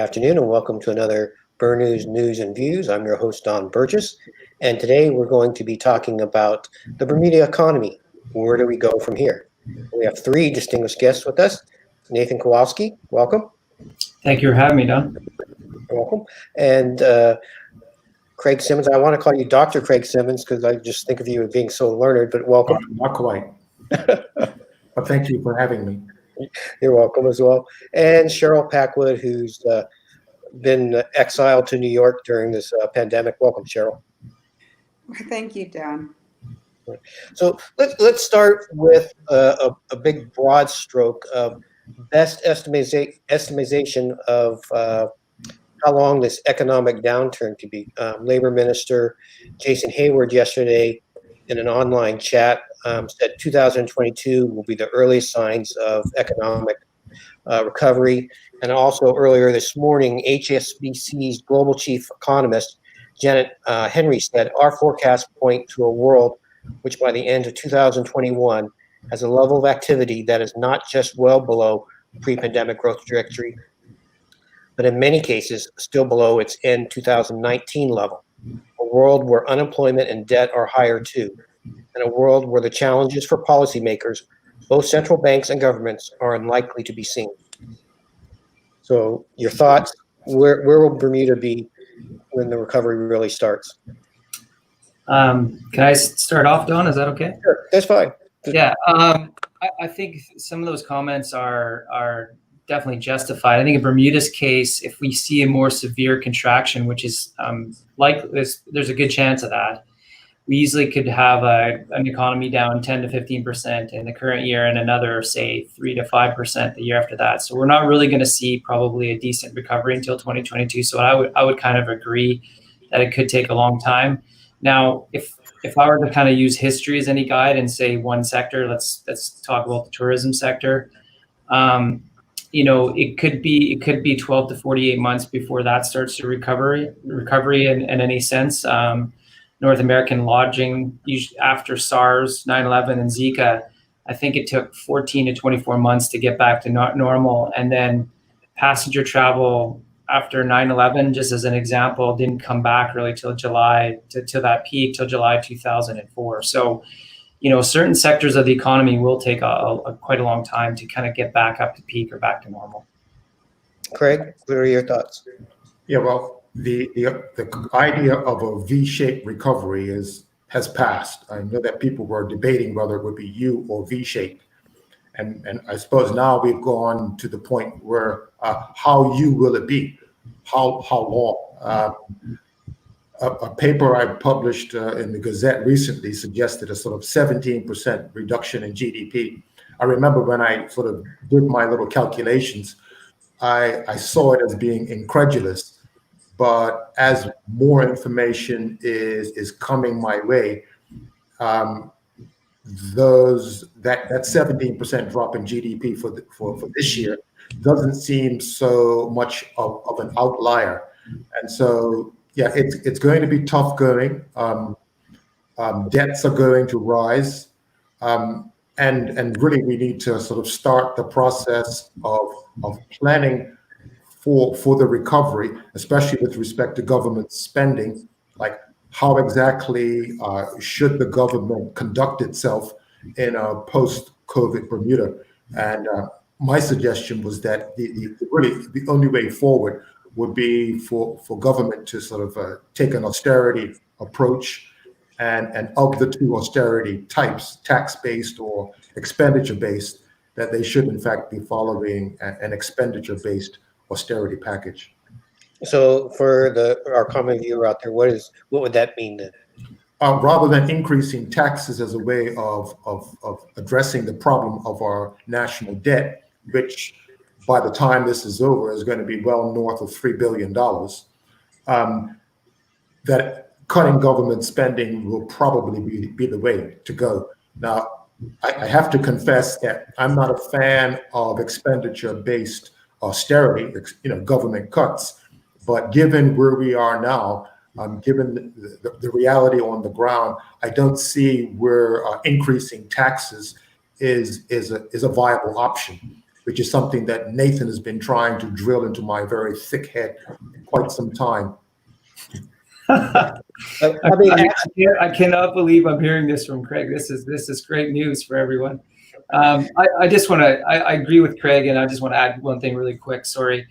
afternoon, and welcome to another News News and Views. I'm your host, Don Burgess, and today we're going to be talking about the Bermuda economy. Where do we go from here? We have three distinguished guests with us. Nathan Kowalski, welcome. Thank you for having me, Don. You're welcome. And Craig Simmons. I want to call you Dr. Craig Simmons because I just think of you as being so learned, but welcome. Not quite. But thank you for having me. You're welcome as well. And Cheryl Packwood, who's been exiled to New York during this pandemic. Welcome, Cheryl. Thank you, Don. So let's start with a big broad stroke of best estimation of how long this economic downturn could be. Labor Minister Jason Hayward yesterday in an online chat said 2022 will be the earliest signs of economic recovery. And also earlier this morning, HSBC's global chief economist, Janet Henry, said our forecasts point to a world which by the end of 2021 has a level of activity that is not just well below pre-pandemic growth trajectory, but in many cases still below its end 2019 level. A world where unemployment and debt are higher too, and a world where the challenges for policymakers, both central banks and governments, are unlikely to be seen. So your thoughts, where will Bermuda be when the recovery really starts? Can I start off, Don? Is that okay? Sure, that's fine. Yeah, I think some of those comments are definitely justified. I think in Bermuda's case, if we see a more severe contraction, which is there's a good chance of that, we easily could have an economy down 10 to 15% in the current year and another, say, 3 to 5% the year after that. So we're not really going to see probably a decent recovery until 2022. So I would kind of agree that it could take a long time. Now, if I were to kind of use history as any guide and say one sector, let's talk about the tourism sector. It could be 12 to 48 months before that starts to recovery in any sense. North American lodging, after SARS, 9/11, and Zika, I think it took 14 to 24 months to get back to normal. And then passenger travel after 9/11, just as an example, didn't come back really till July, to that peak till July 2004. So, certain sectors of the economy will take quite a long time to kind of get back up to peak or back to normal. Craig, what are your thoughts? Yeah, well, the idea of a V-shaped recovery has passed. I know that people were debating whether it would be U or V-shaped, and I suppose now we've gone to the point where how U will it be? How long? A paper I published in the Gazette recently suggested a sort of 17% reduction in GDP. I remember when I sort of did my little calculations, I saw it as being incredulous. But as more information is coming my way, that 17% drop in GDP for this year doesn't seem so much of an outlier. And so, yeah, it's going to be tough going. Debts are going to rise. And really we need to sort of start the process of planning for the recovery, especially with respect to government spending. Like, how exactly should the government conduct itself in a post-COVID Bermuda? And my suggestion was that the only way forward would be for government to sort of take an austerity approach, and of the two austerity types, tax-based or expenditure-based, that they should in fact be following an expenditure-based austerity package. So for our common viewer out there, what would that mean then? Rather than increasing taxes as a way of addressing the problem of our national debt, which by the time this is over is going to be well north of $3 billion, that cutting government spending will probably be the way to go. Now, I have to confess that I'm not a fan of expenditure-based austerity, government cuts. But given where we are now, given the reality on the ground, I don't see where increasing taxes is a viable option. which is something that Nathan has been trying to drill into my very thick head for quite some time. I mean, I cannot believe I'm hearing this from Craig. This is great news for everyone. I just want to. I agree with Craig, and I just want to add one thing really quick. Sorry.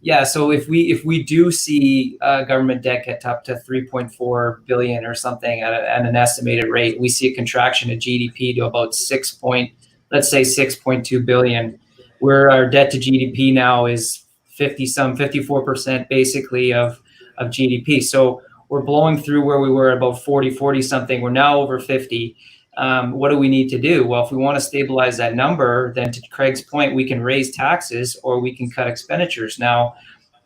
Yeah. So if we do see government debt get up to 3.4 billion or something at an estimated rate, we see a contraction of GDP to about let's say 6.2 billion, where our debt to GDP now is 54% basically of GDP. So we're blowing through where we were at about 40 something. We're now over 50. What do we need to do? Well, if we want to stabilize that number, then to Craig's point, we can raise taxes or we can cut expenditures. Now,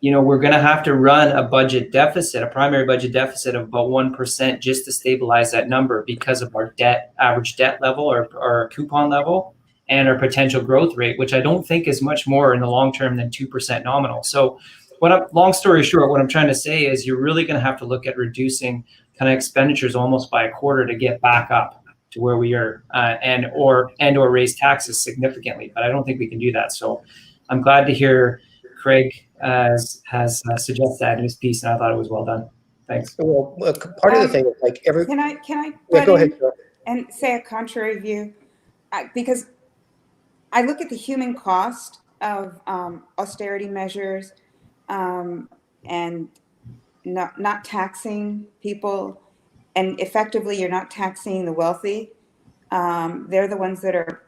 we're going to have to run a budget deficit, a primary budget deficit of about 1% just to stabilize that number because of our average debt level or our coupon level and our potential growth rate, which I don't think is much more in the long term than 2% nominal. So long story short, what I'm trying to say is you're really going to have to look at reducing kind of expenditures almost by a quarter to get back up to where we are, and or raise taxes significantly. But I don't think we can do that. So I'm glad to hear Craig has suggested that in his piece, and I thought it was well done. Thanks. well, part of the thing is like Can I Yeah, go ahead. and say a contrary view? Because I look at the human cost of austerity measures and not taxing people, and effectively you're not taxing the wealthy. They're the ones that are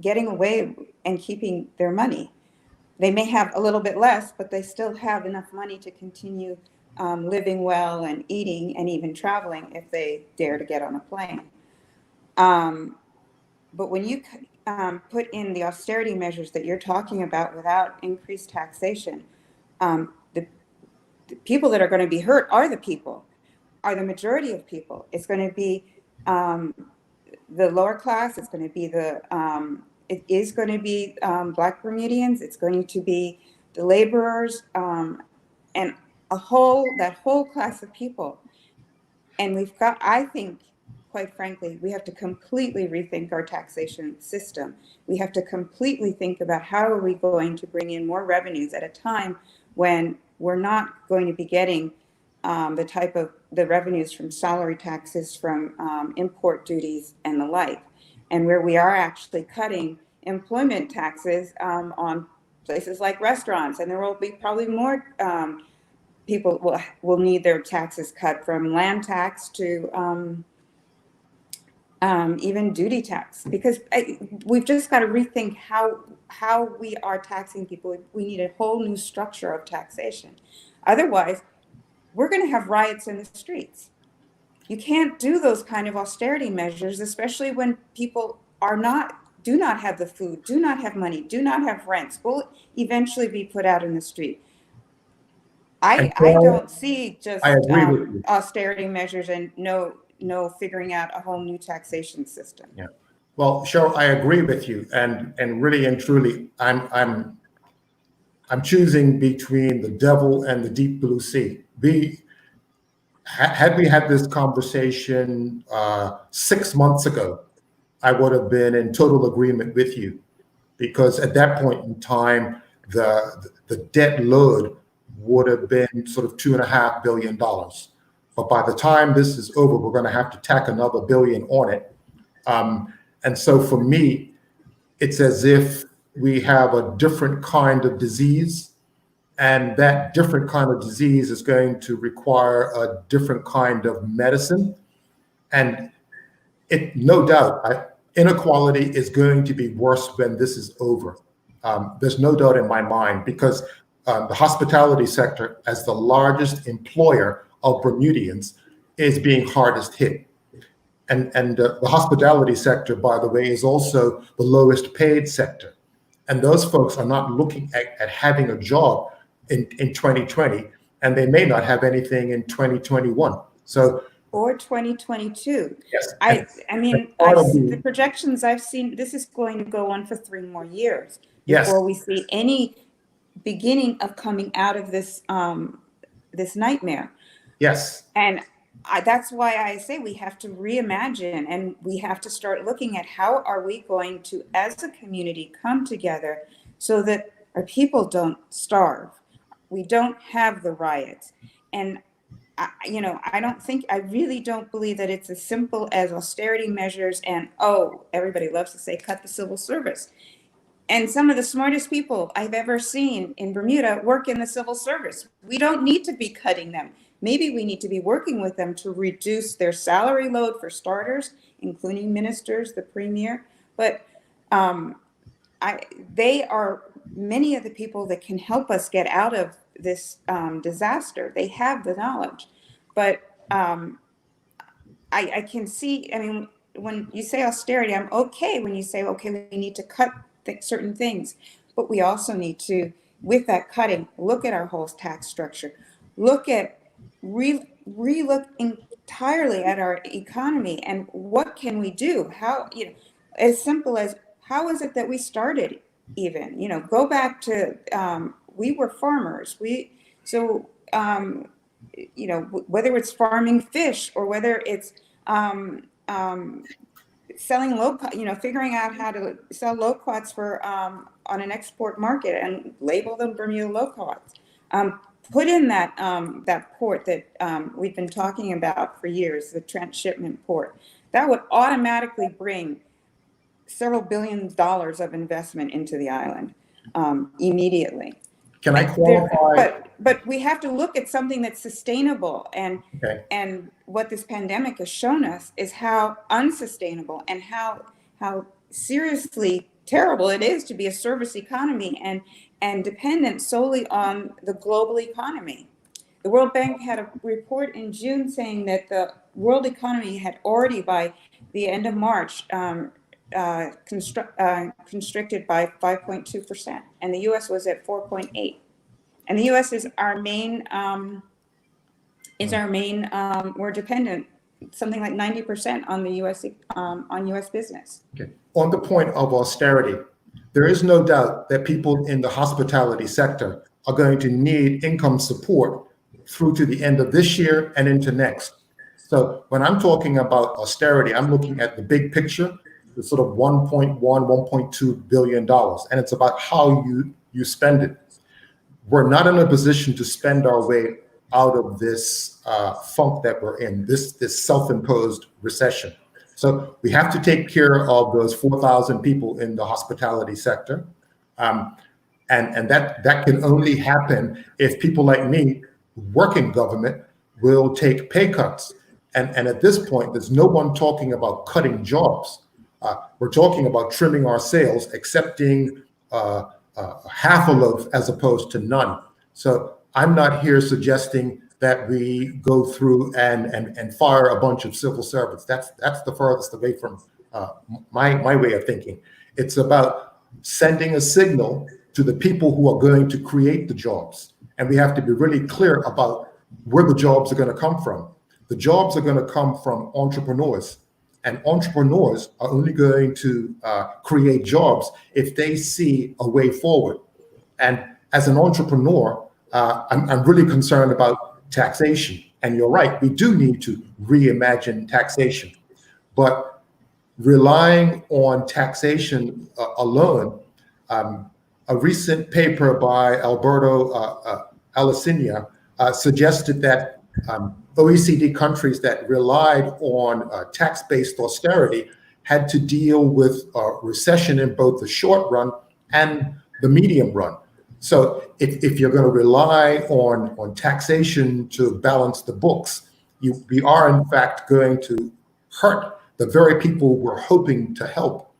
getting away and keeping their money. They may have a little bit less, but they still have enough money to continue living well and eating and even traveling if they dare to get on a plane. But when you put in the austerity measures that you're talking about without increased taxation, the people that are going to be hurt are the majority of people. It's going to be the lower class. It's going to be it is going to be Black Bermudians. It's going to be the laborers, and that whole class of people. And I think, quite frankly, we have to completely rethink our taxation system. We have to completely think about how are we going to bring in more revenues at a time when we're not going to be getting the type of the revenues from salary taxes, from import duties and the like, and where we are actually cutting employment taxes on places like restaurants, and there will be probably more people will need their taxes cut, from land tax to even duty tax, because we've just got to rethink how we are taxing people. We need a whole new structure of taxation. Otherwise, we're going to have riots in the streets. You can't do those kind of austerity measures, especially when people do not have the food, do not have money, do not have rents, will eventually be put out in the street. I don't see just austerity measures and no figuring out a whole new taxation system. Yeah. Well, Cheryl, I agree with you, and really and truly, I'm choosing between the devil and the deep blue sea. Had we had this conversation 6 months ago, I would have been in total agreement with you, because at that point in time, the debt load would have been sort of $2.5 billion. But by the time this is over, we're going to have to tack another billion on it. And so for me, it's as if we have a different kind of disease, and that different kind of disease is going to require a different kind of medicine. And no doubt, inequality is going to be worse when this is over. There's no doubt in my mind, because the hospitality sector, as the largest employer of Bermudians, is being hardest hit. And the hospitality sector, by the way, is also the lowest paid sector. And those folks are not looking at having a job in 2020, and they may not have anything in 2021. So, or 2022. Yes. I mean, the projections I've seen, this is going to go on for 3 more years before we see any beginning of coming out of this this nightmare. Yes. And that's why I say we have to reimagine, and we have to start looking at how are we going to, as a community, come together so that our people don't starve. We don't have the riots. And I really don't believe that it's as simple as austerity measures and, oh, everybody loves to say, cut the civil service. And some of the smartest people I've ever seen in Bermuda work in the civil service. We don't need to be cutting them. Maybe we need to be working with them to reduce their salary load for starters, including ministers, the premier. But they are many of the people that can help us get out of this disaster. They have the knowledge. But I can see, I mean, when you say austerity, I'm okay when you say, okay, we need to cut certain things, but we also need to, with that cutting, look at our whole tax structure, look at, re-look entirely at our economy and what can we do? How, as simple as, how is it that we started even, go back to, we were farmers. Whether it's farming fish or whether it's selling figuring out how to sell loquats for on an export market and label them Bermuda loquats. Put in that port that we've been talking about for years, the transshipment port. That would automatically bring several $billions of investment into the island immediately. Can I qualify? But we have to look at something that's sustainable, and what this pandemic has shown us is how unsustainable and how seriously terrible it is to be a service economy and dependent solely on the global economy. The World Bank had a report in June saying that the world economy had already, by the end of March, constricted by 5.2%, and the U.S. was at 4.8%. And the U.S. is our main. We're dependent something like 90% on the U.S. On U.S. business. Okay. On the point of austerity, there is no doubt that people in the hospitality sector are going to need income support through to the end of this year and into next. So when I'm talking about austerity, I'm looking at the big picture, the sort of $1.2 billion, and it's about how you spend it. We're not in a position to spend our way out of this funk that we're in, this self-imposed recession. So we have to take care of those 4,000 people in the hospitality sector. And that can only happen if people like me, working government, will take pay cuts. And at this point, there's no one talking about cutting jobs. We're talking about trimming our sails, accepting half a loaf as opposed to none. So I'm not here suggesting that we go through and fire a bunch of civil servants. That's the furthest away from my way of thinking. It's about sending a signal to the people who are going to create the jobs. And we have to be really clear about where the jobs are going to come from. The jobs are going to come from entrepreneurs. And entrepreneurs are only going to create jobs if they see a way forward. And as an entrepreneur, I'm really concerned about taxation. And you're right, we do need to reimagine taxation. But relying on taxation alone, a recent paper by Alberto Alessina suggested that OECD countries that relied on tax-based austerity had to deal with recession in both the short run and the medium run. So if you're going to rely on taxation to balance the books, we are in fact going to hurt the very people we're hoping to help.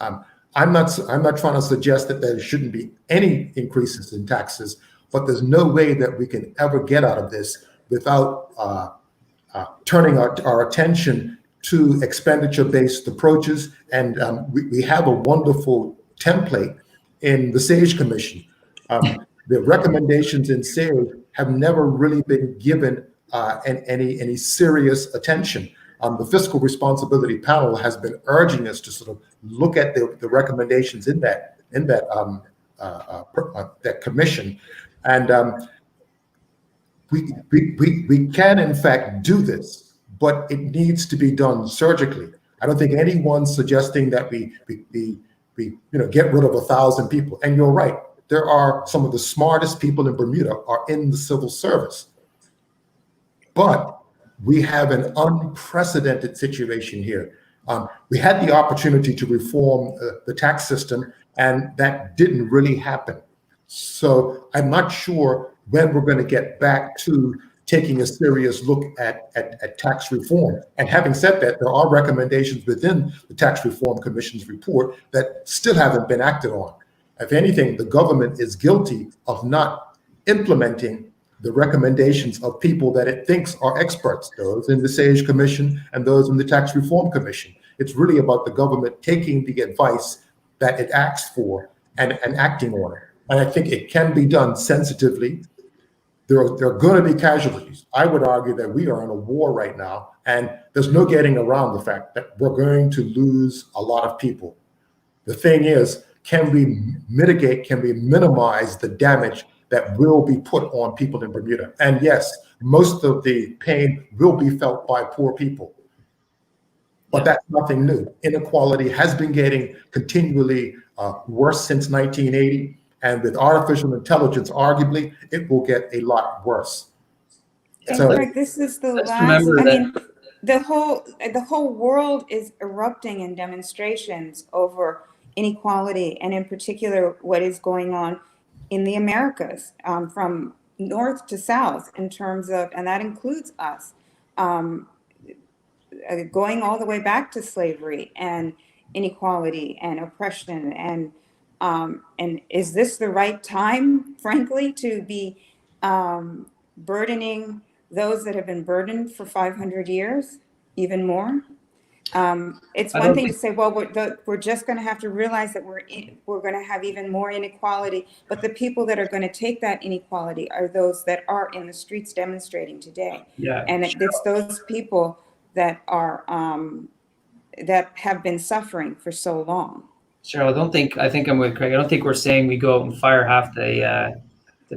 I'm not trying to suggest that there shouldn't be any increases in taxes, but there's no way that we can ever get out of this without turning our attention to expenditure-based approaches. And we have a wonderful template in the SAGE Commission. The recommendations in SAGE have never really been given any serious attention. The Fiscal Responsibility Panel has been urging us to sort of look at the recommendations in that commission. And we can in fact do this, but it needs to be done surgically. I don't think anyone's suggesting that we get rid of 1,000 people. And you're right, there are some of the smartest people in Bermuda are in the civil service, but we have an unprecedented situation here. We had the opportunity to reform the tax system, and that didn't really happen. So I'm not sure when we're going to get back to taking a serious look at tax reform. And having said that, there are recommendations within the Tax Reform Commission's report that still haven't been acted on. If anything, the government is guilty of not implementing the recommendations of people that it thinks are experts, those in the SAGE Commission and those in the Tax Reform Commission. It's really about the government taking the advice that it asks for and acting on it. And I think it can be done sensitively. There are going to be casualties. I would argue that we are in a war right now, and there's no getting around the fact that we're going to lose a lot of people. The thing is, can we mitigate, can we minimize the damage that will be put on people in Bermuda? And yes, most of the pain will be felt by poor people. But that's nothing new. Inequality has been getting continually worse since 1980. And with artificial intelligence, arguably, it will get a lot worse. And So, Greg, this is the Let's last, remember I that- mean, the whole world is erupting in demonstrations over inequality, and in particular, what is going on in the Americas, from north to south, in terms of, and that includes us, going all the way back to slavery and inequality and oppression. And is this the right time, frankly, to be burdening those that have been burdened for 500 years even more? It's one thing to say, well, we're just going to have to realize that we're going to have even more inequality, but the people that are going to take that inequality are those that are in the streets demonstrating today. Yeah, And it's those people that are that have been suffering for so long. Cheryl, I think I'm with Craig. I don't think we're saying we go out and fire half the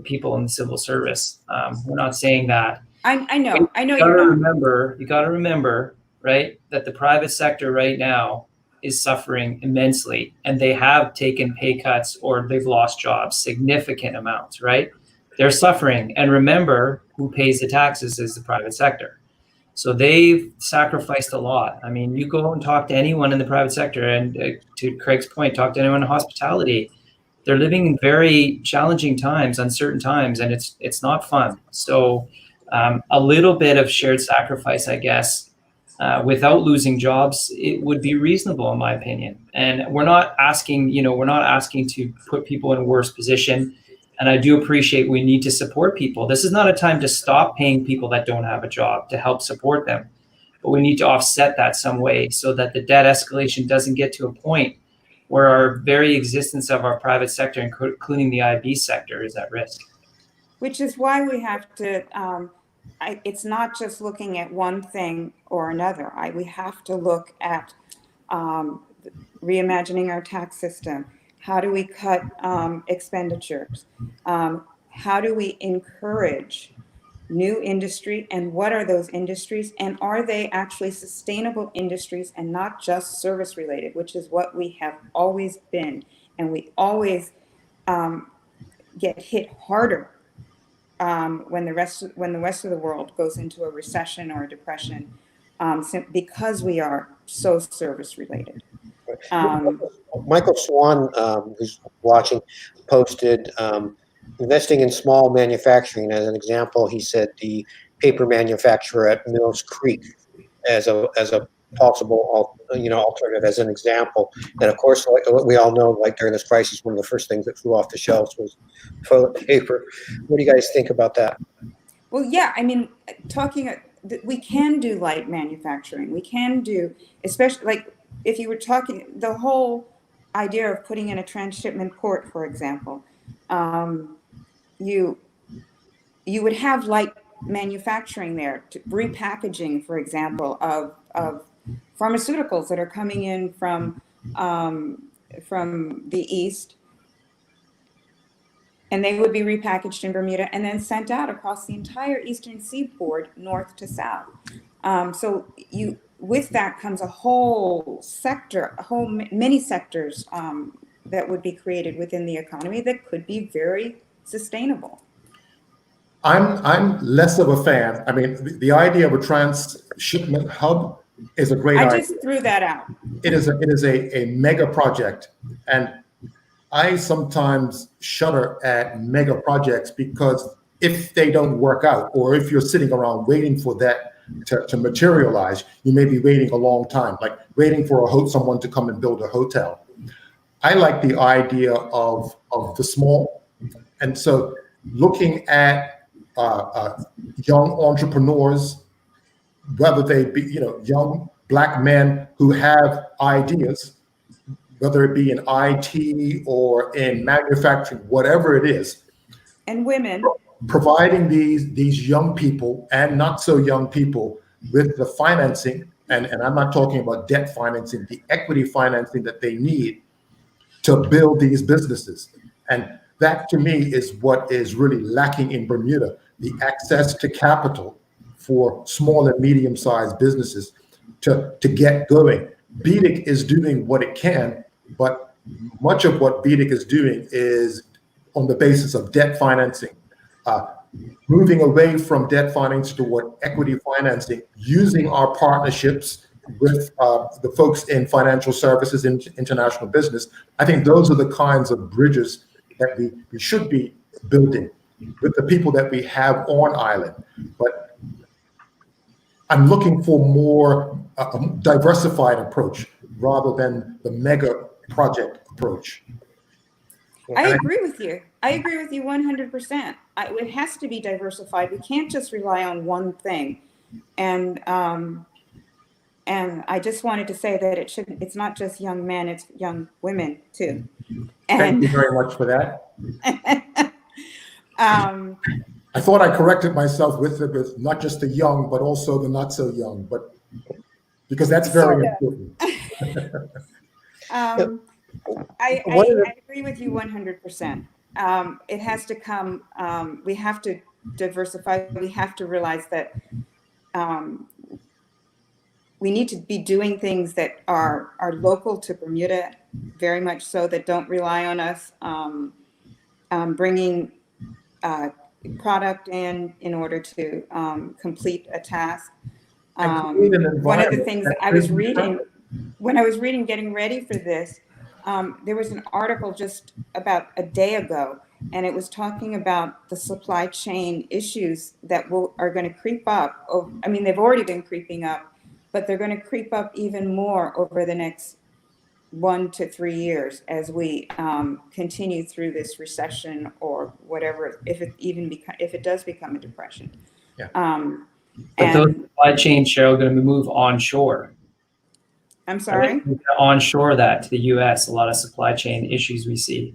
people in the civil service. We're not saying that. I know You got to remember, right, that the private sector right now is suffering immensely, and they have taken pay cuts or they've lost jobs, significant amounts, right? They're suffering. And remember, who pays the taxes is the private sector. So they've sacrificed a lot. I mean, you go and talk to anyone in the private sector, and to Craig's point, talk to anyone in hospitality. They're living in very challenging times, uncertain times, and it's not fun. So a little bit of shared sacrifice, I guess, without losing jobs, it would be reasonable in my opinion. And we're not asking to put people in a worse position. And I do appreciate we need to support people. This is not a time to stop paying people that don't have a job to help support them. But we need to offset that some way so that the debt escalation doesn't get to a point where our very existence of our private sector, including the IB sector, is at risk. Which is why we have to, it's not just looking at one thing or another. We have to look at reimagining our tax system. How do we cut expenditures? How do we encourage new industry, and what are those industries? And are they actually sustainable industries and not just service related, which is what we have always been. And we always get hit harder when the rest of the world goes into a recession or a depression, because we are so service related. Michael Swan, who's watching, posted investing in small manufacturing as an example. He said the paper manufacturer at Mills Creek as a possible alternative as an example. And of course, like we all know, like during this crisis, one of the first things that flew off the shelves was toilet paper. What do you guys think about that? Well, yeah, I mean, we can do light manufacturing. We can do, especially like if you were talking, the whole idea of putting in a transshipment port, for example, you would have light manufacturing there, repackaging, for example, of pharmaceuticals that are coming in from the East. and they would be repackaged in Bermuda and then sent out across the entire eastern seaboard, north to south. So with that comes a whole sector, many sectors that would be created within the economy that could be very sustainable. I'm less of a fan. I mean, the idea of a transshipment hub is a great idea. I just threw that out. It is a mega project, and I sometimes shudder at mega projects because if they don't work out, or if you're sitting around waiting for that to materialize, you may be waiting a long time, like waiting for someone to come and build a hotel. I like the idea of the small, and so looking at young entrepreneurs, whether they be young Black men who have ideas, whether it be in IT or in manufacturing, whatever it is, and women, providing these young people and not so young people with the financing, and I'm not talking about debt financing, the equity financing that they need to build these businesses. And that to me is what is really lacking in Bermuda, the access to capital for small and medium-sized businesses to get going. BDIC is doing what it can, but much of what BDIC is doing is on the basis of debt financing, moving away from debt financing toward equity financing, using our partnerships with the folks in financial services and international business. I think those are the kinds of bridges that we should be building with the people that we have on island. But I'm looking for more a diversified approach rather than the mega project approach. I agree with you. I agree with you 100%. It has to be diversified. We can't just rely on one thing. And I just wanted to say that it's not just young men, it's young women too. Thank you very much for that. I thought I corrected myself with not just the young, but also the not so young, but because that's very important. I agree with you 100%. It has to come, we have to diversify. We have to realize that we need to be doing things that are local to Bermuda, very much so, that don't rely on us bringing product in order to complete a task. One of the things I was reading when I was getting ready for this, there was an article just about a day ago, and it was talking about the supply chain issues that are going to creep up. I mean, they've already been creeping up, but they're going to creep up even more over the next 1 to 3 years as we continue through this recession or whatever, if it does become a depression. Yeah. But those supply chains, Cheryl, are going to move onshore. I'm sorry? Onshore that to the U.S., a lot of supply chain issues we see.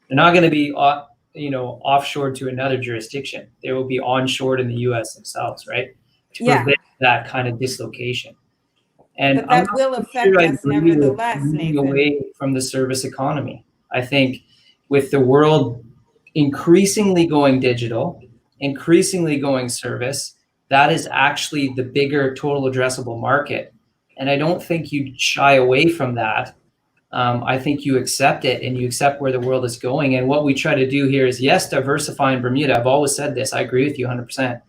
They're not going to be offshore to another jurisdiction. They will be onshored in the U.S. themselves, right? To prevent that kind of dislocation. And but that will affect us nevertheless, Nathan. Away from the service economy. I think with the world increasingly going digital, increasingly going service, that is actually the bigger total addressable market. And I don't think you shy away from that. I think you accept it and you accept where the world is going. And what we try to do here is, yes, diversify in Bermuda. I've always said this. I agree with you 100%.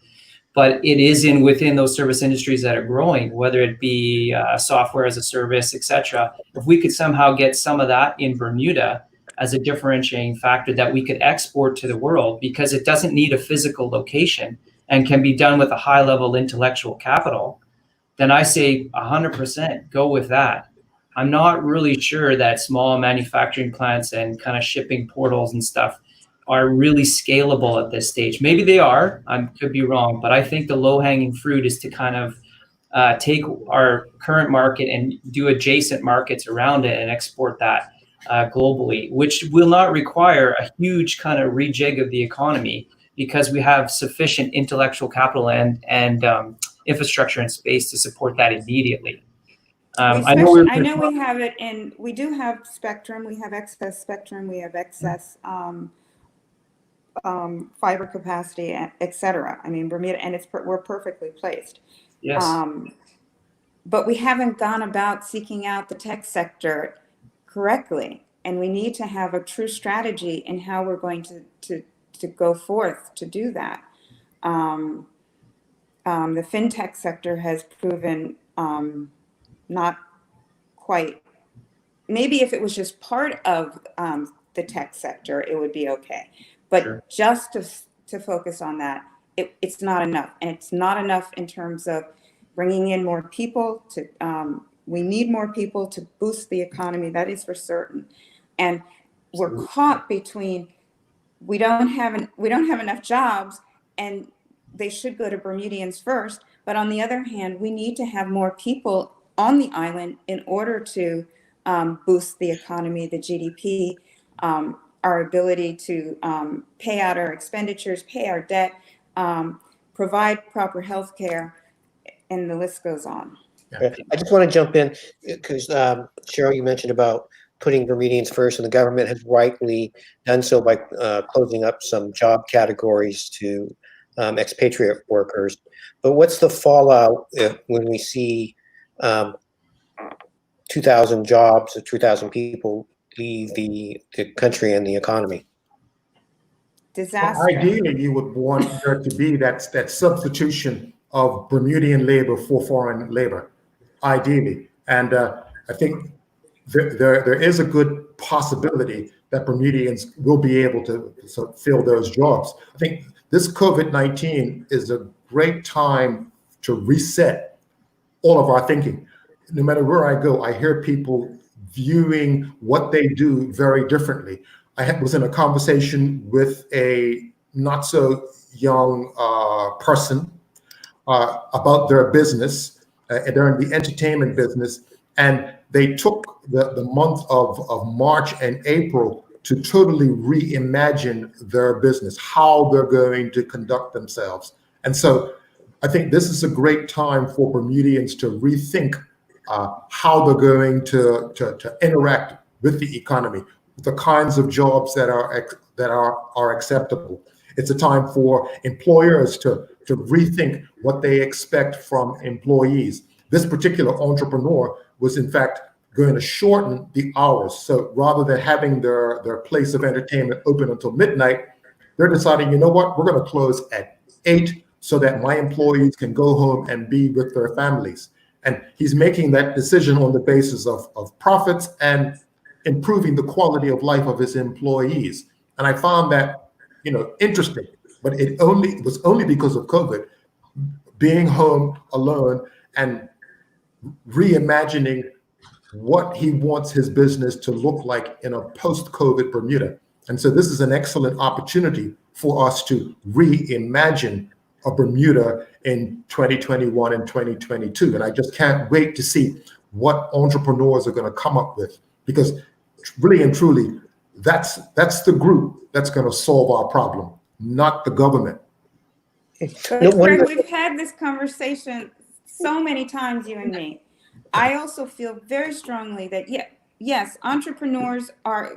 But it is within those service industries that are growing, whether it be software as a service, et cetera. If we could somehow get some of that in Bermuda as a differentiating factor that we could export to the world, because it doesn't need a physical location and can be done with a high level intellectual capital, then I say 100% go with that. I'm not really sure that small manufacturing plants and kind of shipping portals and stuff are really scalable at this stage. Maybe they are, I could be wrong, but I think the low-hanging fruit is to kind of take our current market and do adjacent markets around it and export that globally, which will not require a huge kind of rejig of the economy because we have sufficient intellectual capital and infrastructure and space to support that immediately. I know we have it in, we do have spectrum, we have excess spectrum, we have excess fiber capacity, et cetera. I mean, Bermuda, and we're perfectly placed. Yes. But we haven't gone about seeking out the tech sector correctly. And we need to have a true strategy in how we're going to go forth to do that. The fintech sector has proven not quite, maybe if it was just part of the tech sector, it would be okay. But Sure. just to focus on that, it's not enough. And it's not enough in terms of bringing in more people we need more people to boost the economy, that is for certain. And we're caught between we don't have enough jobs, and they should go to Bermudians first. But on the other hand, we need to have more people on the island in order to boost the economy, the GDP, our ability to pay out our expenditures, pay our debt, provide proper health care, and the list goes on. I just want to jump in because Cheryl, you mentioned about putting Bermudians first, and the government has rightly done so by closing up some job categories to expatriate workers. But what's the fallout when we see 2,000 jobs or 2,000 people leave the country and the economy? Disaster. Ideally, you would want there to be that substitution of Bermudian labor for foreign labor, ideally. And I think there is a good possibility that Bermudians will be able to fill those jobs. I think this COVID-19 is a great time to reset all of our thinking. No matter where I go, I hear people viewing what they do very differently. I was in a conversation with a not so young person about their business. They're in the entertainment business, and they took the month of March and April to totally reimagine their business, how they're going to conduct themselves. And so I think this is a great time for Bermudians to rethink how they're going to interact with the economy, the kinds of jobs that are acceptable. It's a time for employers to rethink what they expect from employees. This particular entrepreneur was in fact going to shorten the hours. So rather than having their place of entertainment open until midnight, they're deciding, you know what, we're going to close at 8 so that my employees can go home and be with their families. And he's making that decision on the basis of profits and improving the quality of life of his employees. And I found that, interesting, but it was only because of COVID, being home alone and reimagining what he wants his business to look like in a post-COVID Bermuda. And so this is an excellent opportunity for us to reimagine a Bermuda in 2021 and 2022. And I just can't wait to see what entrepreneurs are going to come up with, because really and truly, that's the group that's going to solve our problem, not the government. But Greg, we've had this conversation so many times, you and me. I also feel very strongly that yes, entrepreneurs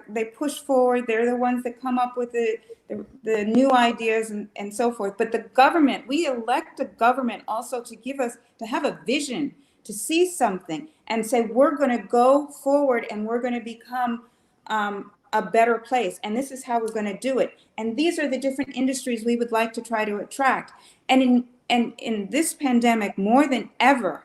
they push forward. They're the ones that come up with the new ideas and so forth. But the government, we elect a government also to have a vision, to see something and say, we're going to go forward and we're going to become a better place. And this is how we're going to do it. And these are the different industries we would like to try to attract. And in this pandemic, more than ever,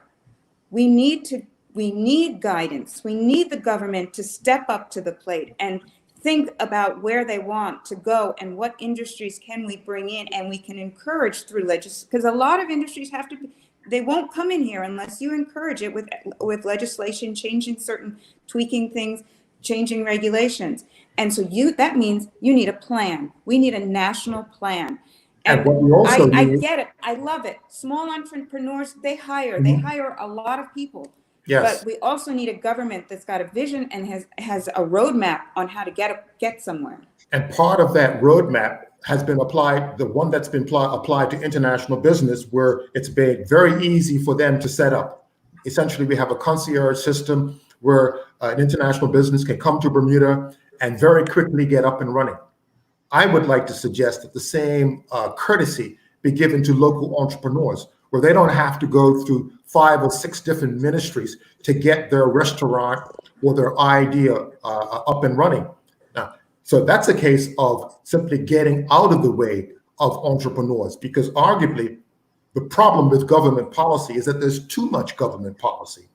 we need guidance. We need the government to step up to the plate and think about where they want to go and what industries can we bring in, and we can encourage through legislation, because a lot of industries they won't come in here unless you encourage it with legislation, tweaking things, changing regulations. And so that means you need a plan. We need a national plan. And what we also I get it. I love it. Small entrepreneurs, they hire a lot of people. Yes. But we also need a government that's got a vision and has a roadmap on how to get somewhere. And part of that roadmap has been applied, the one that's been applied to international business, where it's been very easy for them to set up. Essentially, we have a concierge system where an international business can come to Bermuda and very quickly get up and running. I would like to suggest that the same courtesy be given to local entrepreneurs, where they don't have to go through 5 or 6 different ministries to get their restaurant or their idea up and running. Now, so that's a case of simply getting out of the way of entrepreneurs, because arguably the problem with government policy is that there's too much government policy.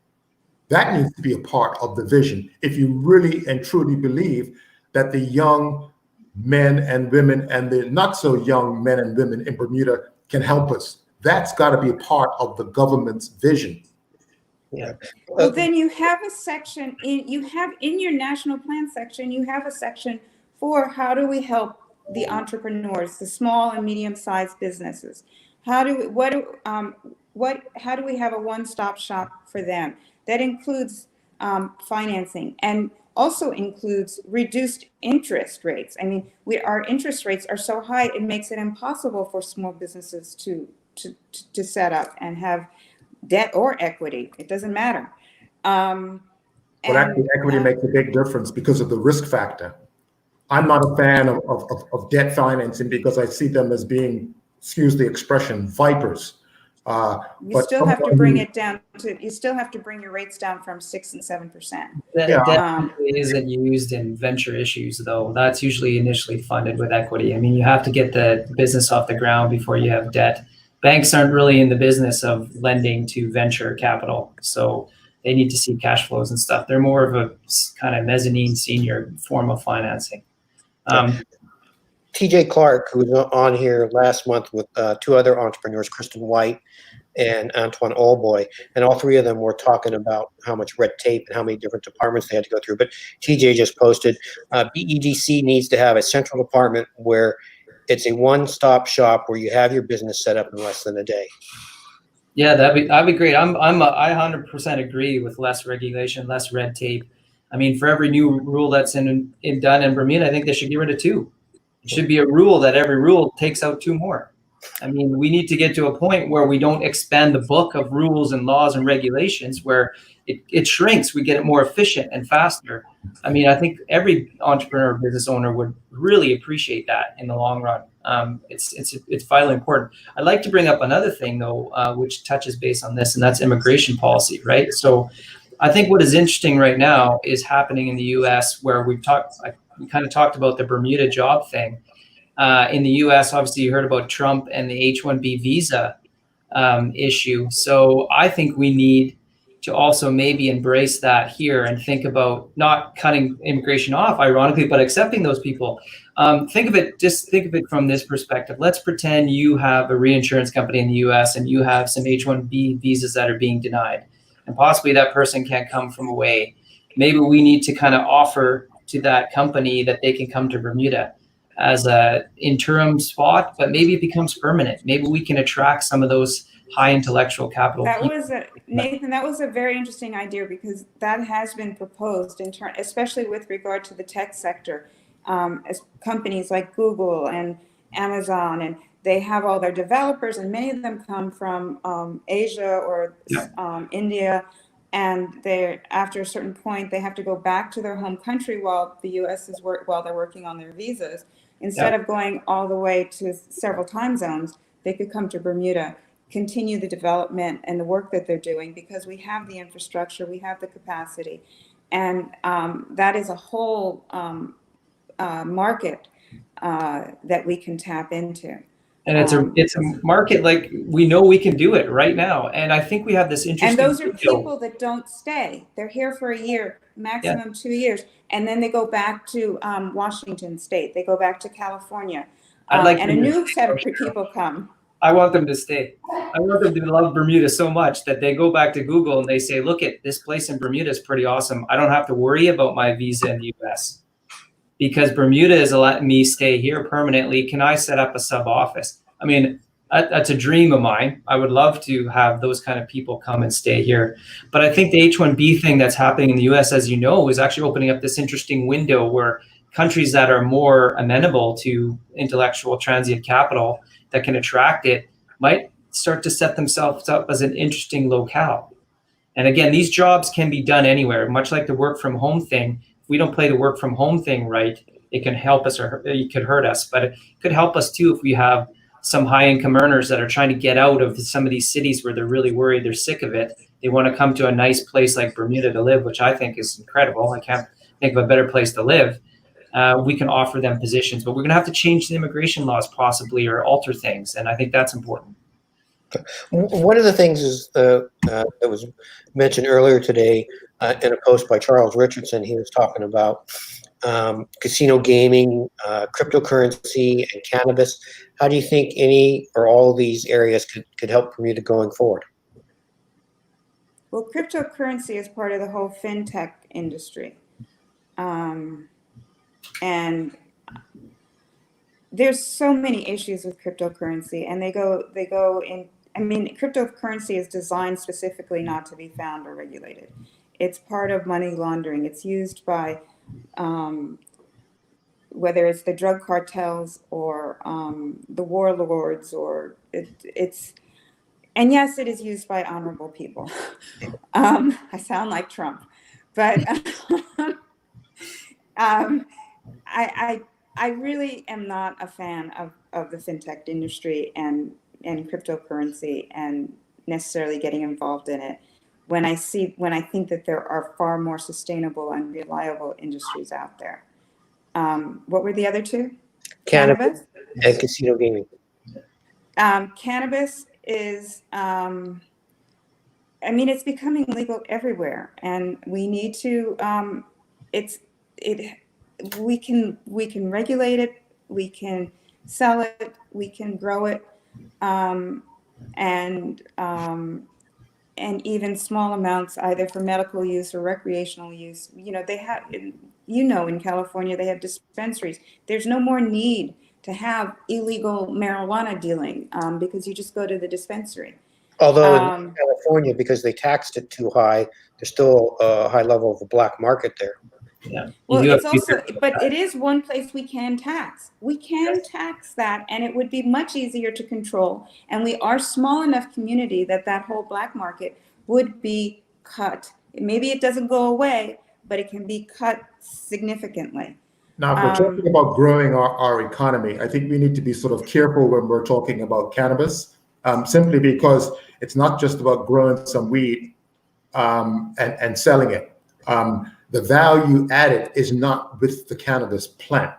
That needs to be a part of the vision if you really and truly believe that the young men and women and the not so young men and women in Bermuda can help us. That's got to be a part of the government's vision. Yeah. Well, then you have a section in your national plan section, you have a section for how do we help the entrepreneurs, the small and medium-sized businesses. How do we have a one-stop shop for them? That includes financing and also includes reduced interest rates. I mean, our interest rates are so high, it makes it impossible for small businesses to set up and have debt or equity. It doesn't matter. But actually, equity makes a big difference because of the risk factor. I'm not a fan of debt financing because I see them as being, excuse the expression, vipers. You still have to bring it down you still have to bring your rates down from 6 and 7%. That isn't used in venture issues, though. That's usually initially funded with equity. I mean, you have to get the business off the ground before you have debt. Banks aren't really in the business of lending to venture capital, so they need to see cash flows and stuff. They're more of a kind of mezzanine senior form of financing. TJ Clark, who was on here last month with 2 other entrepreneurs, Kristen White and Antoine Allboy, and all 3 of them were talking about how much red tape and how many different departments they had to go through. But TJ just posted, BEDC needs to have a central department where it's a one-stop shop where you have your business set up in less than a day. Yeah, that'd be great. I 100% agree with less regulation, less red tape. I mean, for every new rule that's done in Bermuda, I think they should get rid of 2. It should be a rule that every rule takes out 2 more. I mean, we need to get to a point where we don't expand the book of rules and laws and regulations where it shrinks. We get it more efficient and faster. I mean, I think every entrepreneur or business owner would really appreciate that in the long run. It's vitally important. I'd like to bring up another thing, though, which touches base on this, and that's immigration policy, right? So I think what is interesting right now is happening in the U.S. where we kind of talked about the Bermuda job thing. In the U.S., obviously, you heard about Trump and the H-1B visa issue. So I think we need to also maybe embrace that here and think about not cutting immigration off, ironically, but accepting those people. Think of it from this perspective. Let's pretend you have a reinsurance company in the U.S. and you have some H-1B visas that are being denied, and possibly that person can't come from away. Maybe we need to kind of offer to that company that they can come to Bermuda as a interim spot, but maybe it becomes permanent. Maybe we can attract some of those high intellectual capital. Nathan, that was a very interesting idea because that has been proposed especially with regard to the tech sector, as companies like Google and Amazon, and they have all their developers, and many of them come from Asia or India. And after a certain point, they have to go back to their home country while the U.S. while they're working on their visas. Instead of going all the way to several time zones, they could come to Bermuda, continue the development and the work that they're doing because we have the infrastructure, we have the capacity, and that is a whole market that we can tap into. And it's a market like we know we can do it right now. And I think we have this interesting. And those are people that don't stay. They're here for a year, maximum 2 years. And then they go back to Washington State. They go back to California. And a new set of people come. I want them to stay. I want them to love Bermuda so much that they go back to Google and they say, look at this place in Bermuda is pretty awesome. I don't have to worry about my visa in the US because Bermuda is letting me stay here permanently. Can I set up a sub office? I mean, that's a dream of mine. I would love to have those kind of people come and stay here. But I think the H-1B thing that's happening in the US, as you know, is actually opening up this interesting window where countries that are more amenable to intellectual transient capital that can attract it might start to set themselves up as an interesting locale. And again, these jobs can be done anywhere, much like the work from home thing. If we don't play the work from home thing right, it can help us or it could hurt us. But it could help us too if we have some high income earners that are trying to get out of some of these cities where they're really worried, they're sick of it. They want to come to a nice place like Bermuda to live, which I think is incredible. I can't think of a better place to live. We can offer them positions, but we're going to have to change the immigration laws possibly or alter things. And I think that's important. One of the things is that was mentioned earlier today in a post by Charles Richardson. He was talking about casino gaming, cryptocurrency, and cannabis. How do you think any or all of these areas could help Bermuda going forward? Well, cryptocurrency is part of the whole fintech industry. And there's so many issues with cryptocurrency, and they go in. I mean, cryptocurrency is designed specifically not to be found or regulated. It's part of money laundering. It's used by whether it's the drug cartels or the warlords, or it's. And yes, it is used by honorable people. I sound like Trump, but I really am not a fan of the fintech industry and cryptocurrency and necessarily getting involved in it when I think that there are far more sustainable and reliable industries out there. What were the other two? Cannabis and casino gaming. Cannabis is, it's becoming legal everywhere, and we need to. We can regulate it. We can sell it. We can grow it, and even small amounts, either for medical use or recreational use. They have. In California, they have dispensaries. There's no more need to have illegal marijuana dealing because you just go to the dispensary. Although in California, because they taxed it too high, there's still a high level of a black market there. Yeah. Well, it's also, but it is one place we can tax. We can tax that, and it would be much easier to control. And we are small enough community that whole black market would be cut. Maybe it doesn't go away, but it can be cut significantly. Now, if we're talking about growing our economy, I think we need to be sort of careful when we're talking about cannabis, simply because it's not just about growing some weed and selling it. The value added is not with the cannabis plant.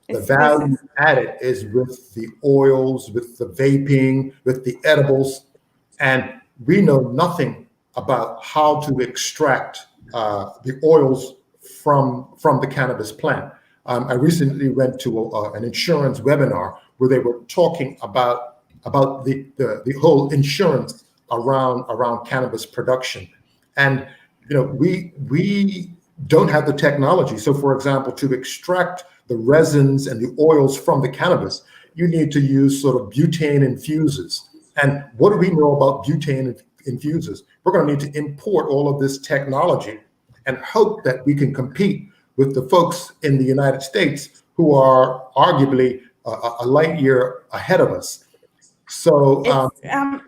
The value added is with the oils, with the vaping, with the edibles. And we know nothing about how to extract the oils from the cannabis plant. I recently went to an insurance webinar where they were talking about the whole insurance around cannabis production, and we don't have the technology. So, for example, to extract the resins and the oils from the cannabis, you need to use sort of butane infusers. And what do we know about butane infusers? We're going to need to import all of this technology and hope that we can compete with the folks in the United States who are arguably a light year ahead of us. So,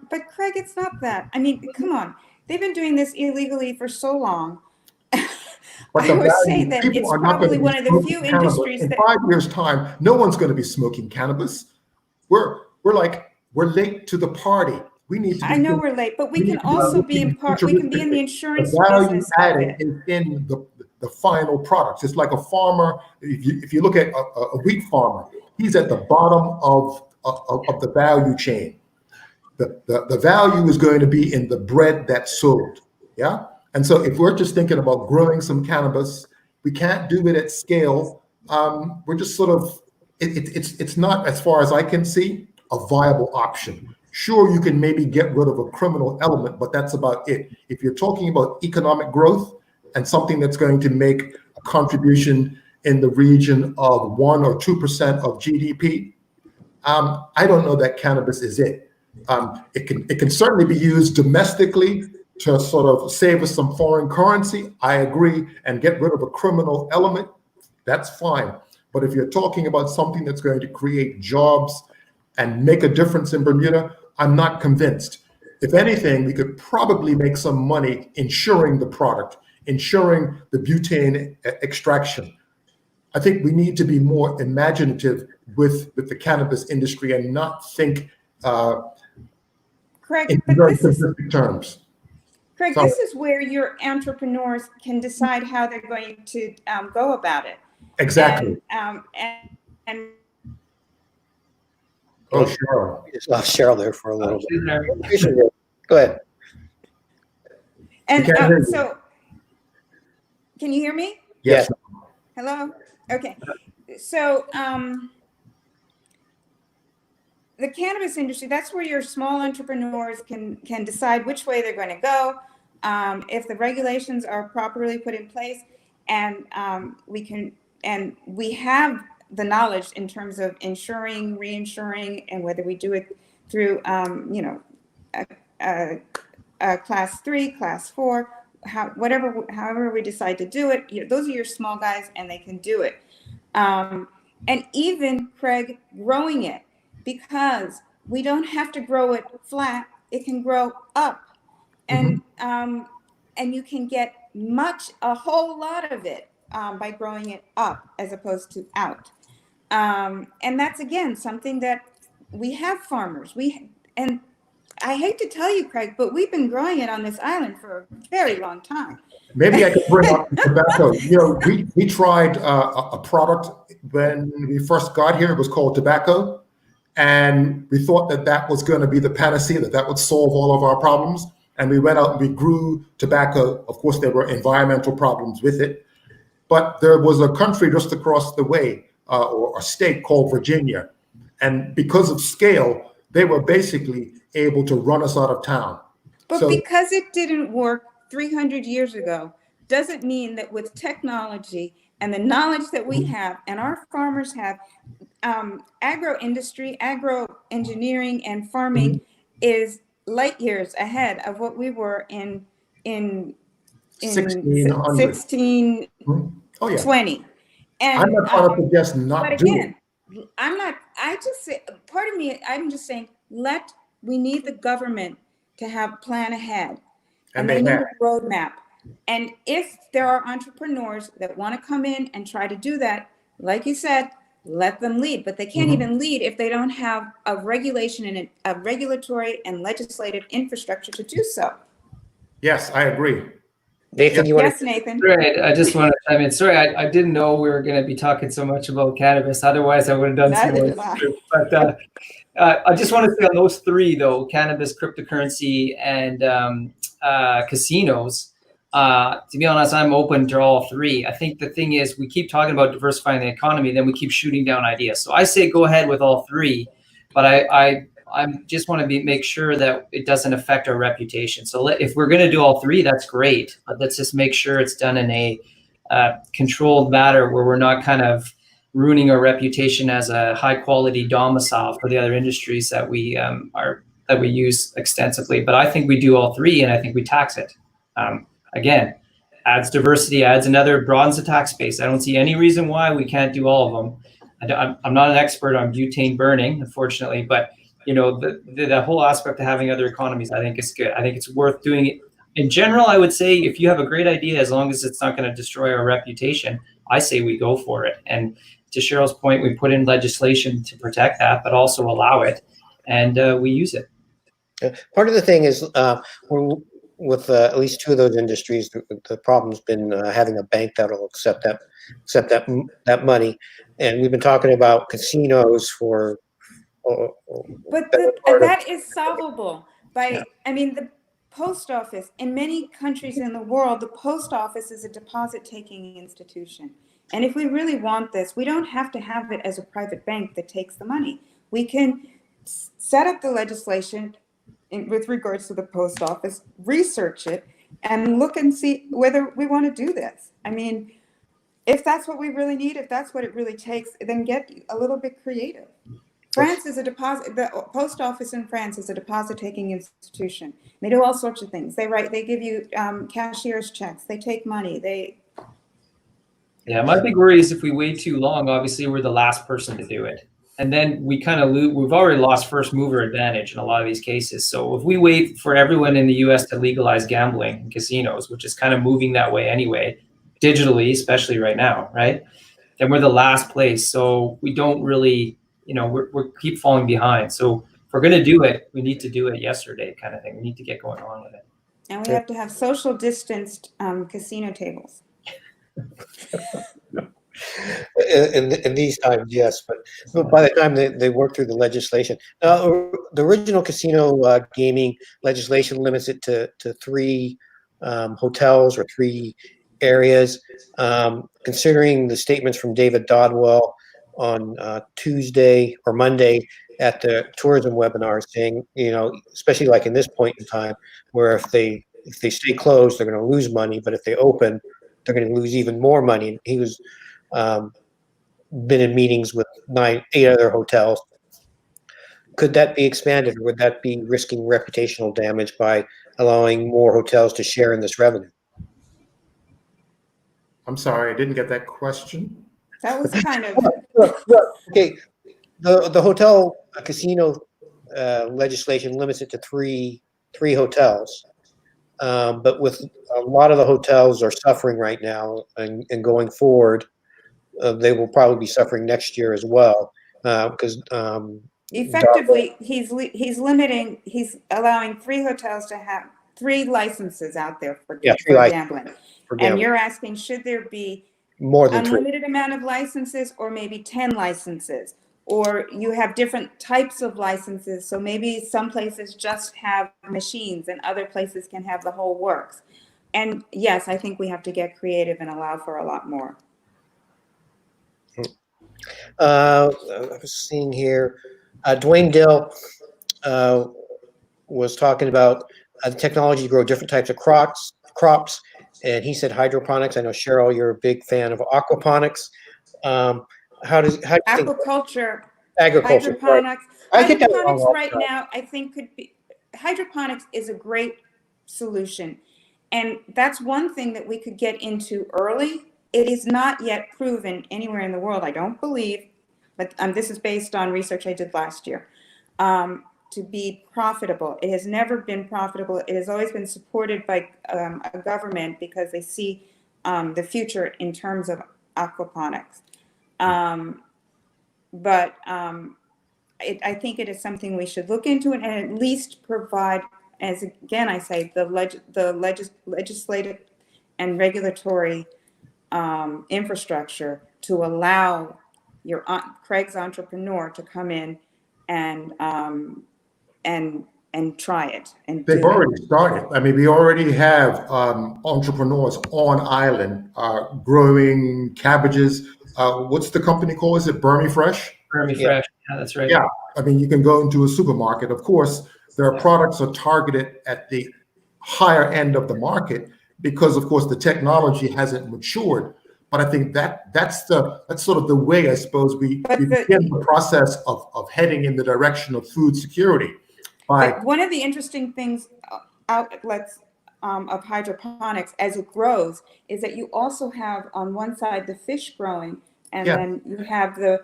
but Craig, it's not that. I mean, come on. They've been doing this illegally for so long. I would say that it's probably one of the few industries in that 5 years' time, no one's going to be smoking cannabis. We're late to the party. We need to. I know we're late, but we can also be in part. We can be in the insurance business of it. Is in the final products. It's like a farmer. If you look at a wheat farmer, he's at the bottom of the value chain. The value is going to be in the bread that's sold. Yeah. And so if we're just thinking about growing some cannabis, we can't do it at scale. We're just sort of, it's not, as far as I can see, a viable option. Sure, you can maybe get rid of a criminal element, but that's about it. If you're talking about economic growth and something that's going to make a contribution in the region of 1 or 2% of GDP, I don't know that cannabis is it. It can certainly be used domestically to sort of save us some foreign currency. I agree, and get rid of a criminal element. That's fine. But if you're talking about something that's going to create jobs and make a difference in Bermuda, I'm not convinced. If anything, we could probably make some money insuring the product, insuring the butane extraction. I think we need to be more imaginative with the cannabis industry and not think Craig, in but very simplistic terms. Craig, So, this is where your entrepreneurs can decide how they're going to go about it. exactly. And Oh, sure. We just lost Cheryl there for a little bit. She's there. Go ahead. We can't hear you. so, can you hear me? Yes. Hello? Okay. So, the cannabis industry, that's where your small entrepreneurs can decide which way they're going to go. If the regulations are properly put in place, and we have the knowledge in terms of insuring, reinsuring, and whether we do it through, class 3, class 4, however we decide to do it, those are your small guys and they can do it. And even, Craig, growing it, because we don't have to grow it flat, it can grow up. And and you can get a whole lot of it by growing it up as opposed to out. And that's, again, something that we have farmers. And I hate to tell you, Craig, but we've been growing it on this island for a very long time. Maybe I could bring up tobacco. We tried a product when we first got here. It was called tobacco. And we thought that was going to be the panacea, that would solve all of our problems. And we went out and we grew tobacco. Of course, there were environmental problems with it. But there was a country just across the way, or a state called Virginia. And because of scale, they were basically able to run us out of town. But because it didn't work 300 years ago, doesn't mean that with technology and the knowledge that we have and our farmers have, agro engineering and farming is light years ahead of what we were in 1620. Oh, yeah. And I'm not trying to suggest not but doing again, I'm not, I just say, part of me, I'm just saying, we need the government to have plan ahead. And they need a roadmap. And if there are entrepreneurs that want to come in and try to do that, like you said, let them lead. But they can't even lead if they don't have a regulation and a regulatory and legislative infrastructure to do so. Yes, I agree. Nathan, you want Yes, Nathan. Right. I just want to, sorry, I didn't know we were going to be talking so much about cannabis. Otherwise, I would have done some Neither more. did But I just want to say on those three, though, cannabis, cryptocurrency, and casinos, to be honest, I'm open to all three. I think the thing is we keep talking about diversifying the economy, then we keep shooting down ideas. So I say go ahead with all three, but I just want to make sure that it doesn't affect our reputation. So if we're going to do all three, that's great, but let's just make sure it's done in a controlled manner where we're not kind of ruining our reputation as a high quality domicile for the other industries that we use extensively. But I think we do all three, and I think we tax it. Again, adds diversity, broadens the tax base. I don't see any reason why we can't do all of them. I'm not an expert on butane burning, unfortunately, but the whole aspect of having other economies, I think is good. I think it's worth doing it. In general, I would say if you have a great idea, as long as it's not going to destroy our reputation, I say we go for it. And to Cheryl's point, we put in legislation to protect that, but also allow it, and we use it. Part of the thing is with at least two of those industries, the problem's been having a bank that'll accept that money, and we've been talking about casinos for. But that is solvable by, the post office. In many countries in the world, the post office is a deposit-taking institution. And if we really want this, we don't have to have it as a private bank that takes the money. We can set up the legislation with regards to the post office, research it, and look and see whether we want to do this. If that's what we really need, if that's what it really takes, then get a little bit creative. France is the post office in France is a deposit-taking institution. They do all sorts of things. They give you cashier's checks. They take money. Yeah, my big worry is if we wait too long, obviously we're the last person to do it. And then we kind of we've already lost first mover advantage in a lot of these cases. So if we wait for everyone in the US to legalize gambling in casinos, which is kind of moving that way anyway, digitally, especially right now, right? then we're the last place. So we don't really, we're keep falling behind. So if we're going to do it, we need to do it yesterday kind of thing. We need to get going on with it. And we have to have social distanced casino tables. In these times, yes, but by the time they work through the legislation, the original casino gaming legislation limits it to 3 hotels or 3 areas. Considering the statements from David Dodwell on Tuesday or Monday at the tourism webinar, saying, especially like in this point in time, where if they stay closed, they're going to lose money, but if they open, they're going to lose even more money. He was been in meetings with 8 other hotels. Could that be expanded, or would that be risking reputational damage by allowing more hotels to share in this revenue? I'm sorry, I didn't get that question. That was kind of Okay. The hotel casino legislation limits it to three hotels, but with a lot of the hotels are suffering right now, and going forward, they will probably be suffering next year as well, because effectively he's allowing 3 hotels to have 3 licenses out there for gambling. And you're asking, should there be more than 3? Unlimited amount of licenses, or maybe 10 licenses, or you have different types of licenses? So maybe some places just have machines and other places can have the whole works. And yes, I think we have to get creative and allow for a lot more. I was seeing here, Dwayne Dill was talking about the technology to grow different types of crops, and he said hydroponics. I know, Cheryl, you're a big fan of aquaponics. How do you think Agriculture, hydroponics? right. I get that Hydroponics wrong right now, I think hydroponics is a great solution. And that's one thing that we could get into early. It is not yet proven anywhere in the world, I don't believe, but this is based on research I did last year, to be profitable. It has never been profitable. It has always been supported by a government because they see the future in terms of aquaponics. I think it is something we should look into and at least provide, as again I say, the legislative and regulatory infrastructure to allow your Craig's entrepreneur to come in and try it. And they've already started. I mean, we already have entrepreneurs on island growing cabbages. What's the company called? Is it Burmy Fresh? Burmy Fresh. Yeah, that's right. Yeah. I mean, you can go into a supermarket. Of course, their products are targeted at the higher end of the market because, of course, the technology hasn't matured. But I think that's sort of the way, I suppose, we begin the process of heading in the direction of food security. But one of the interesting things, outlets of hydroponics as it grows, is that you also have on one side the fish growing, and then you have the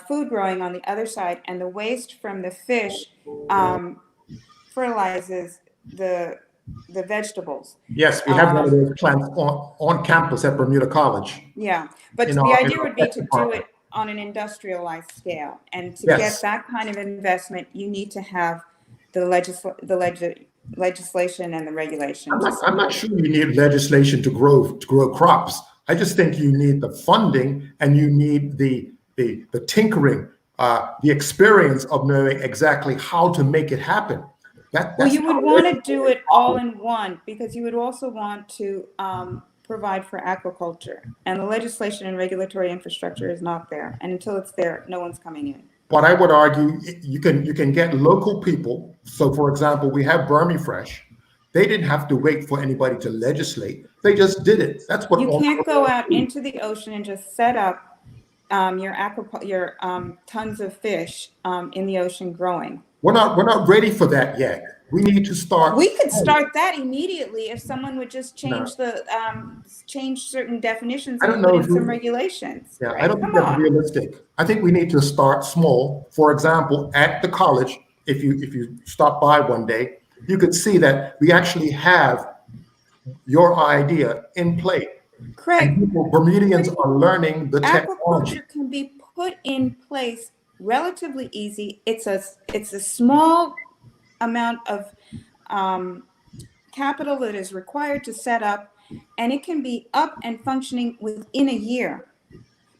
food growing on the other side, and the waste from the fish fertilizes the vegetables. Yes, we have one of those plants on campus at Bermuda College. Yeah, but the idea would be to do it on an industrialized scale, and to get that kind of investment, you need to have the legislation and the regulations. I'm not sure you need legislation to grow crops. I just think you need the funding, and you need the tinkering, the experience of knowing exactly how to make it happen. Well, you would want to do it all in one, because you would also want to provide for aquaculture, and the legislation and regulatory infrastructure is not there. And until it's there, no one's coming in. But I would argue you can get local people. So, for example, we have Burmy Fresh. They didn't have to wait for anybody to legislate. They just did it. That's what you can't go out into the ocean and just set up your tons of fish in the ocean growing. We're not ready for that yet. We need to start. We could start that immediately if someone would just change change certain definitions and put in some regulations. Yeah, right? I don't think that's realistic. I think we need to start small. For example, at the college, if you stop by one day, you could see that we actually have your idea in play. Craig, Bermudians are learning the technology. aquaculture can be put in place relatively easy. It's a small amount of capital that is required to set up, and it can be up and functioning within a year.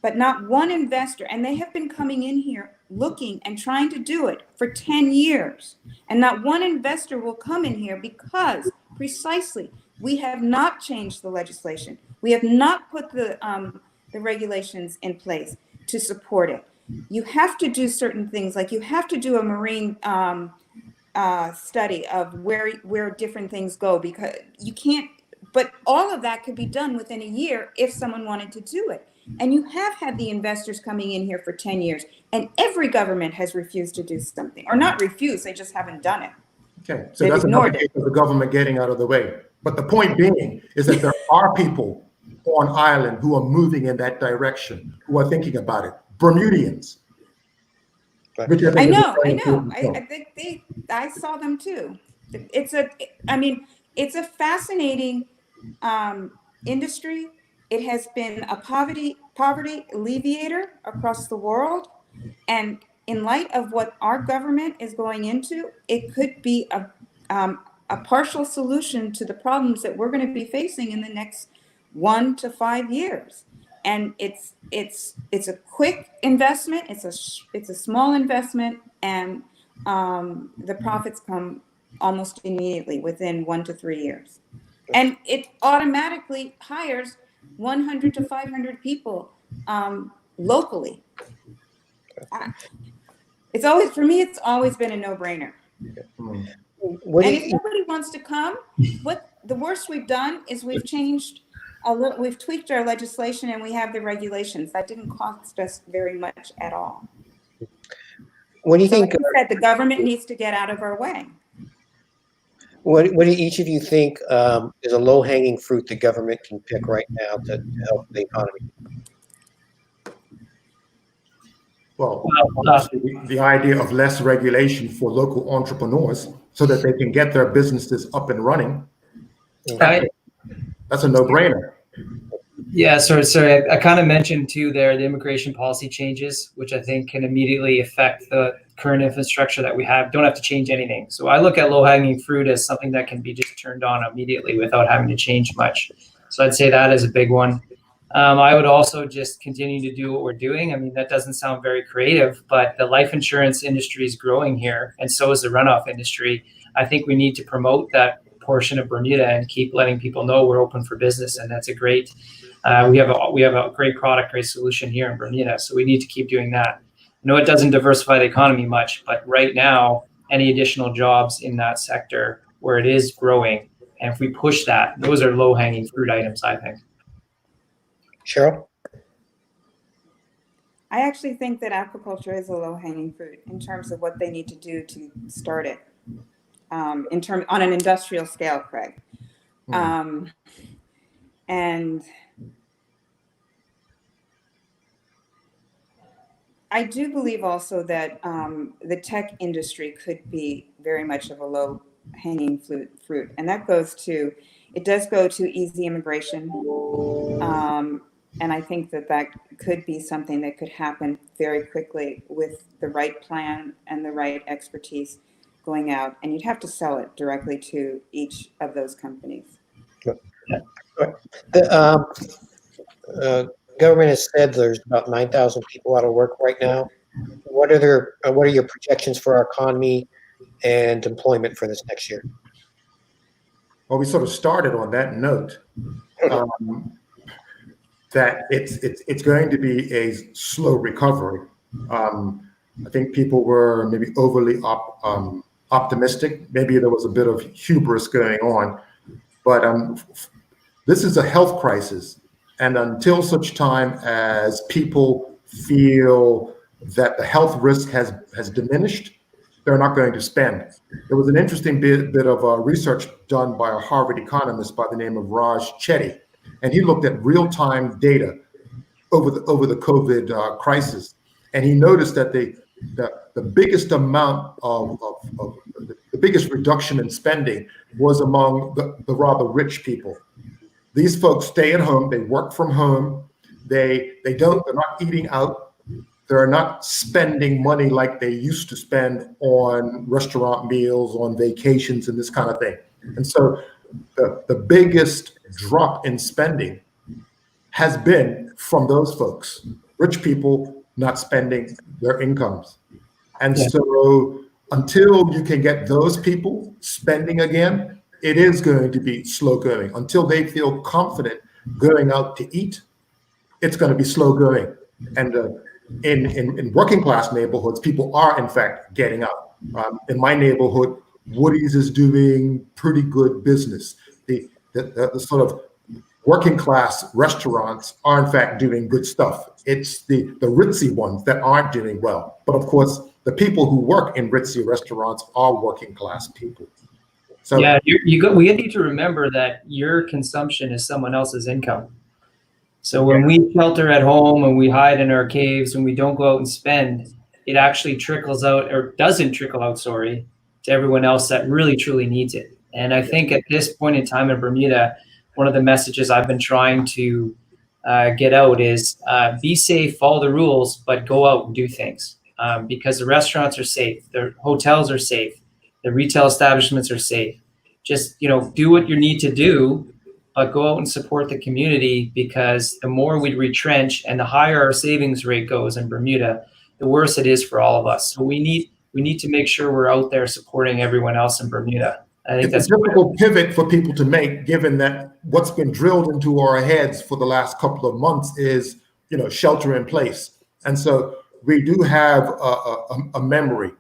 But not one investor, and they have been coming in here looking and trying to do it for 10 years, and not one investor will come in here because precisely we have not changed the legislation. We have not put the regulations in place to support it. You have to do certain things, like you have to do a marine study of where different things go, because you can't, but all of that could be done within a year if someone wanted to do it. And you have had the investors coming in here for 10 years, and every government has refused to do something, or not refused, they just haven't done it. Okay, so that's another case of the government getting out of the way. But the point being is that there are people on island who are moving in that direction, who are thinking about it. Bermudians. I know. I saw them too. It's a fascinating industry. It has been a poverty alleviator across the world. And in light of what our government is going into, it could be a partial solution to the problems that we're going to be facing in the next 1 to 5 years. And it's a quick investment. It's a small investment, and the profits come almost immediately within 1 to 3 years. And it automatically hires 100 to 500 people locally. It's always, for me, it's always been a no-brainer. And if nobody wants to come, what the worst we've done is we've changed a little, we've tweaked our legislation, and we have the regulations. That didn't cost us very much at all. What do you think? Like you said, the government needs to get out of our way. What do each of you think is a low-hanging fruit the government can pick right now to help the economy? Well, the idea of less regulation for local entrepreneurs so that they can get their businesses up and running. That's a no-brainer. Yeah, sorry. I kind of mentioned too there the immigration policy changes, which I think can immediately affect the current infrastructure that we have. Don't have to change anything. So I look at low-hanging fruit as something that can be just turned on immediately without having to change much. So I'd say that is a big one. I would also just continue to do what we're doing. I mean, that doesn't sound very creative, but the life insurance industry is growing here, and so is the runoff industry. I think we need to promote that portion of Bermuda and keep letting people know we're open for business, and that's a great. We have a great product, great solution here in Bermuda, so we need to keep doing that. I know it doesn't diversify the economy much, but right now, any additional jobs in that sector where it is growing, and if we push that, those are low-hanging fruit items, I think. Cheryl? I actually think that aquaculture is a low-hanging fruit in terms of what they need to do to start it, on an industrial scale, Craig. And I do believe also that the tech industry could be very much of a low-hanging fruit, and that does go to easy immigration. And I think that could be something that could happen very quickly with the right plan and the right expertise going out. And you'd have to sell it directly to each of those companies. The government has said there's about 9,000 people out of work right now. What are your projections for our economy and employment for this next year? Well, we sort of started on that note. That it's going to be a slow recovery. I think people were maybe overly optimistic. Maybe there was a bit of hubris going on, but this is a health crisis, and until such time as people feel that the health risk has diminished, they're not going to spend. There was an interesting bit of research done by a Harvard economist by the name of Raj Chetty. And he looked at real-time data over the COVID crisis, and he noticed that the biggest amount of the biggest reduction in spending was among the rather rich people. These folks stay at home. They work from home. They're not eating out. They're not spending money like they used to spend on restaurant meals, on vacations, and this kind of thing. And so the biggest drop in spending has been from those folks, rich people not spending their incomes. And so until you can get those people spending again, it is going to be slow going. Until they feel confident going out to eat, it's going to be slow going. And in working class neighborhoods, people are in fact getting out. In my neighborhood, Woody's is doing pretty good business. The sort of working class restaurants are in fact doing good stuff. It's the ritzy ones that aren't doing well. But of course, the people who work in ritzy restaurants are working class people. So yeah, we need to remember that your consumption is someone else's income. So when we shelter at home and we hide in our caves and we don't go out and spend, it actually trickles out, or doesn't trickle out, sorry, to everyone else that really truly needs it. And I think at this point in time in Bermuda, one of the messages I've been trying to get out is be safe, follow the rules, but go out and do things, because the restaurants are safe, the hotels are safe, the retail establishments are safe. Just, do what you need to do, but go out and support the community, because the more we retrench and the higher our savings rate goes in Bermuda, the worse it is for all of us. So we need to make sure we're out there supporting everyone else in Bermuda. I think it's a difficult pivot for people to make, given that what's been drilled into our heads for the last couple of months is, shelter in place. And so we do have a memory,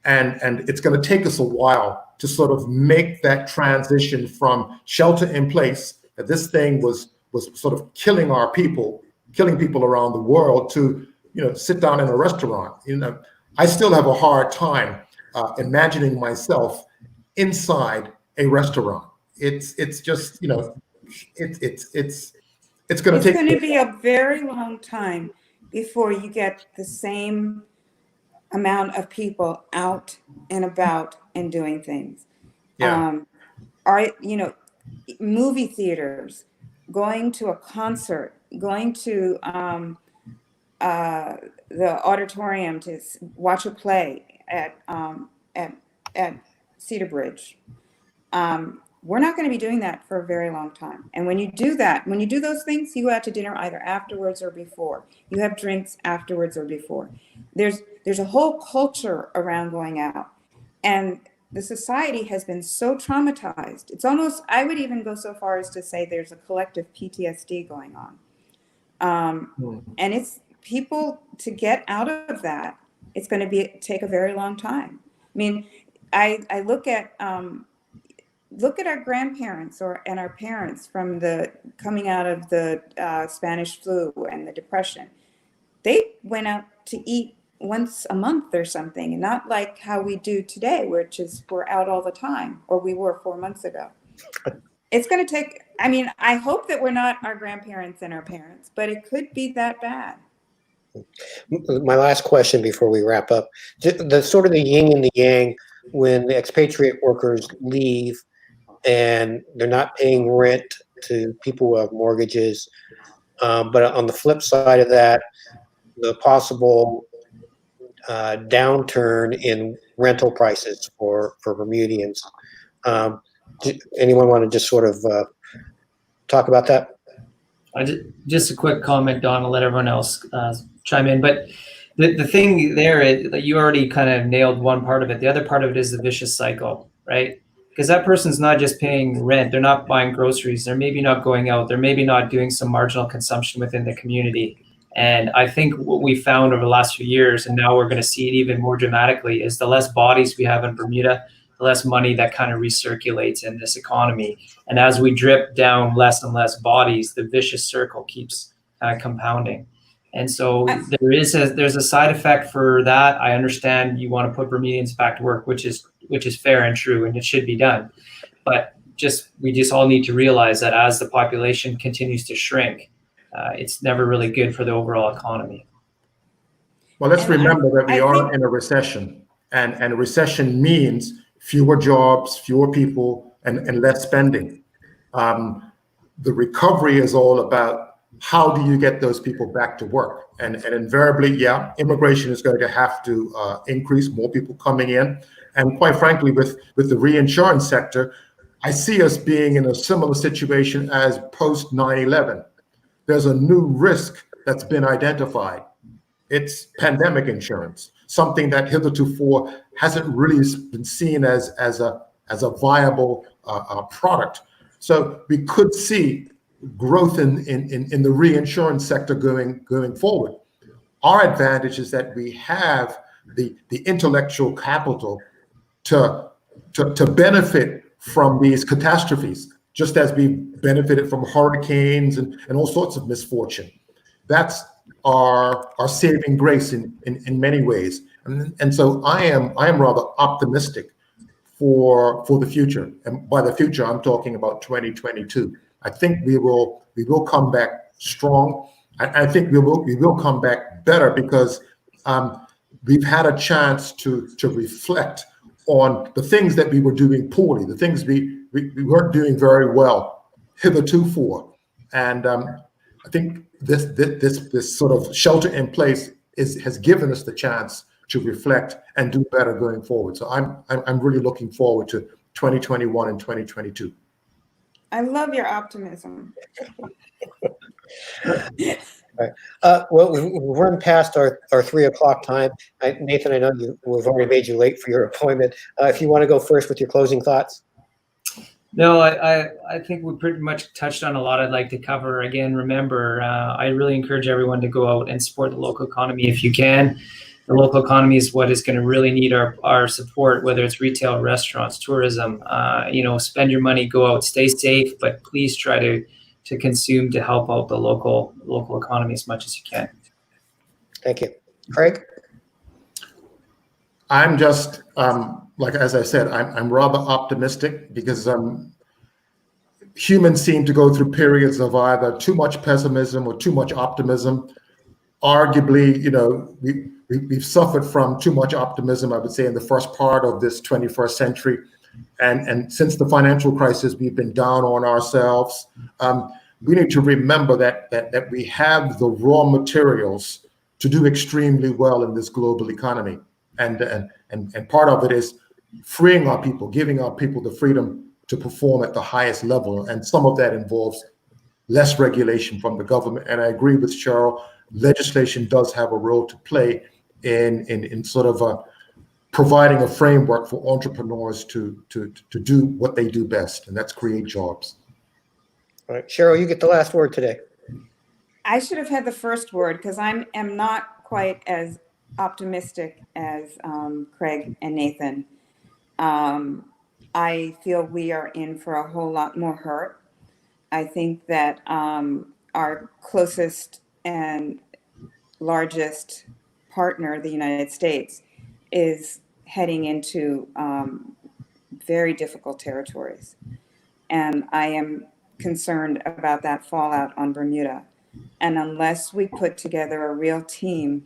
and it's going to take us a while to sort of make that transition from shelter in place, that this thing was sort of killing people around the world, to, sit down in a restaurant. I still have a hard time imagining myself inside a restaurant. It's just, it's going to take. It's going to be a very long time before you get the same amount of people out and about and doing things. Movie theaters, going to a concert, going to the auditorium to watch a play at Cedar Bridge. We're not going to be doing that for a very long time. And when you do those things, you go out to dinner either afterwards or before. You have drinks afterwards or before. There's a whole culture around going out. And the society has been so traumatized. It's almost, I would even go so far as to say there's a collective PTSD going on. And it's people to get out of that. It's going to take a very long time. I mean, I look at our grandparents and our parents from coming out of the Spanish flu and the Depression. They went out to eat once a month or something, not like how we do today, which is we're out all the time, or we were 4 months ago. It's going to take, I hope that we're not our grandparents and our parents, but it could be that bad. My last question before we wrap up, the sort of the yin and the yang when the expatriate workers leave and they're not paying rent to people who have mortgages. But on the flip side of that, the possible downturn in rental prices for Bermudians. Anyone want to just sort of talk about that? Just a quick comment, Don. I'll let everyone else chime in. But the thing there is that you already kind of nailed one part of it. The other part of it is the vicious cycle, right? Because that person's not just paying rent. They're not buying groceries. They're maybe not going out. They're maybe not doing some marginal consumption within the community. And I think what we found over the last few years, and now we're going to see it even more dramatically, is the less bodies we have in Bermuda, the less money that kind of recirculates in this economy. And as we drip down less and less bodies, the vicious circle keeps kind of compounding. And so there's a side effect for that. I understand you want to put Bermudians back to work, which is fair and true, and it should be done. But we just all need to realize that as the population continues to shrink, it's never really good for the overall economy. Well, let's remember that we are in a recession, and a recession means fewer jobs, fewer people, and less spending. the recovery is all about how do you get those people back to work? And invariably, yeah, immigration is going to have to increase, more people coming in. And quite frankly, with the reinsurance sector, I see us being in a similar situation as post 9/11. There's a new risk that's been identified. It's pandemic insurance, something that hitherto hasn't really been seen as a viable product. So we could see growth in the reinsurance sector going forward. Our advantage is that we have the intellectual capital to benefit from these catastrophes, just as we benefited from hurricanes and all sorts of misfortune. That's our saving grace in many ways. And so I am rather optimistic for the future. And by the future, I'm talking about 2022. I think we will come back strong. I think we will come back better because we've had a chance to reflect on the things that we were doing poorly, the things we weren't doing very well hitherto for. And I think this sort of shelter in place has given us the chance to reflect and do better going forward. So I'm really looking forward to 2021 and 2022. I love your optimism. Right. Well, we've run past our 3 o'clock time. Nathan, I know we've already made you late for your appointment. If you want to go first with your closing thoughts. No, I think we pretty much touched on a lot I'd like to cover. Again, remember, I really encourage everyone to go out and support the local economy if you can. The local economy is what is going to really need our support, whether it's retail, restaurants, tourism. Spend your money, go out, stay safe, but please try to consume to help out the local economy as much as you can. Thank you. Craig? I'm just, like, as I said, I'm rather optimistic because humans seem to go through periods of either too much pessimism or too much optimism. Arguably, we've suffered from too much optimism, I would say, in the first part of this 21st century. And since the financial crisis, we've been down on ourselves. We need to remember that we have the raw materials to do extremely well in this global economy. And part of it is freeing our people, giving our people the freedom to perform at the highest level. And some of that involves less regulation from the government. And I agree with Cheryl, legislation does have a role to play in sort of providing a framework for entrepreneurs to do what they do best, and that's create jobs. All right, Cheryl, you get the last word today. I should have had the first word because I am not quite as optimistic as Craig and Nathan. I feel we are in for a whole lot more hurt. I think that our closest and largest partner, the United States, is heading into very difficult territories. And I am concerned about that fallout on Bermuda. And unless we put together a real team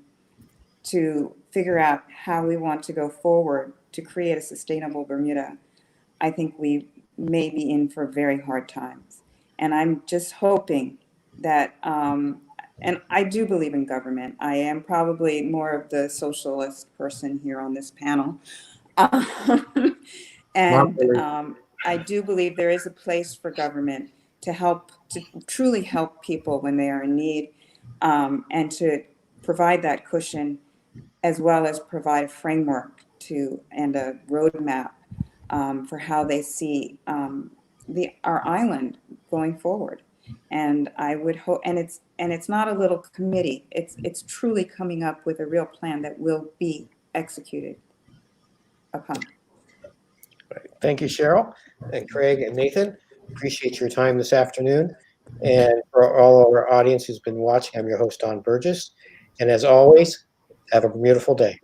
to figure out how we want to go forward to create a sustainable Bermuda, I think we may be in for very hard times. And I'm just hoping that, and I do believe in government. I am probably more of the socialist person here on this panel. I do believe there is a place for government to truly help people when they are in need, and to provide that cushion, as well as provide a framework and a roadmap for how they see our island going forward. And I would hope, and it's not a little committee. It's truly coming up with a real plan that will be executed upon. Thank you, Cheryl and Craig and Nathan. Appreciate your time this afternoon. And for all of our audience who's been watching, I'm your host, Don Burgess. And as always, have a beautiful day.